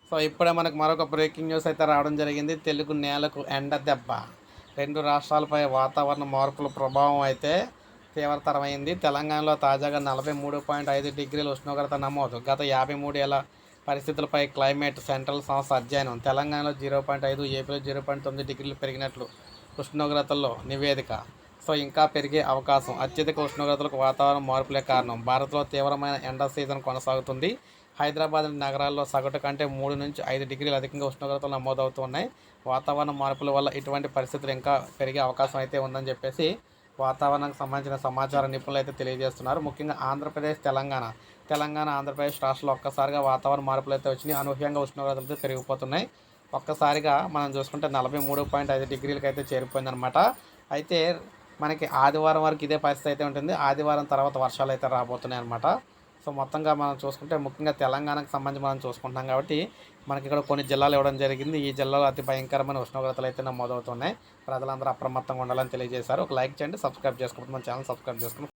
So ఇప్పుడే మనకు మరొక బ్రేకింగ్ న్యూస్ అయితే రావడం జరిగింది. తెలుగు నేలకు ఎండ దెబ్బ. 2 రాష్ట్రాలపై వాతావరణ మార్పుల ప్రభావం అయితే తీవ్రతరమైంది. తెలంగాణలో తాజాగా 43.5 డిగ్రీల ఉష్ణోగ్రత నమోదు. గత 53 ఏళ్ల పరిస్థితులపై క్లైమేట్ సెంట్రల్ సంస్థ అధ్యయనం. తెలంగాణలో 0.5, ఏపీలో 0.9 డిగ్రీలు పెరిగినట్లు ఉష్ణోగ్రతల్లో నివేదిక. సో ఇంకా పెరిగే అవకాశం. అత్యధిక ఉష్ణోగ్రతలకు వాతావరణ మార్పులే కారణం. భారత్లో తీవ్రమైన ఎండ సీజన్ కొనసాగుతుంది. హైదరాబాద్ నగరాల్లో సగటు కంటే 3-5 డిగ్రీలు అధికంగా ఉష్ణోగ్రతలు నమోదవుతున్నాయి. వాతావరణ మార్పుల వల్ల ఇటువంటి పరిస్థితులు ఇంకా పెరిగే అవకాశం అయితే ఉందని చెప్పేసి వాతావరణానికి సంబంధించిన సమాచార నిపుణులు అయితే తెలియజేస్తున్నారు. ముఖ్యంగా ఆంధ్రప్రదేశ్, తెలంగాణ, ఆంధ్రప్రదేశ్ రాష్ట్రాల్లో ఒక్కసారిగా వాతావరణ మార్పులు అయితే వచ్చినాయి. అనూహ్యంగా ఉష్ణోగ్రతలు అయితే పెరిగిపోతున్నాయి. ఒక్కసారిగా మనం చూసుకుంటే 43.5 డిగ్రీలకి అయితే చేరిపోయిందనమాట. అయితే మనకి ఆదివారం వరకు ఇదే పరిస్థితి అయితే ఉంటుంది. ఆదివారం తర్వాత వర్షాలు అయితే రాబోతున్నాయి అనమాట. సో మొత్తంగా మనం చూసుకుంటే ముఖ్యంగా తెలంగాణకు సంబంధించి మనం చూసుకుంటున్నాం కాబట్టి మనకి ఇక్కడ కొన్ని జిల్లాలు ఇవ్వడం జరిగింది. ఈ జిల్లాలో అతి భయంకరమైన ఉష్ణోగ్రతలు అయితే నమోదవుతున్నాయి. ప్రజలందరూ అప్రమత్తంగా ఉండాలని తెలియజేశారు. ఒక లైక్ చేయండి, సబ్స్క్రైబ్ చేసుకోకపోతే మన ఛానల్ సబ్స్క్రైబ్ చేసుకోండి.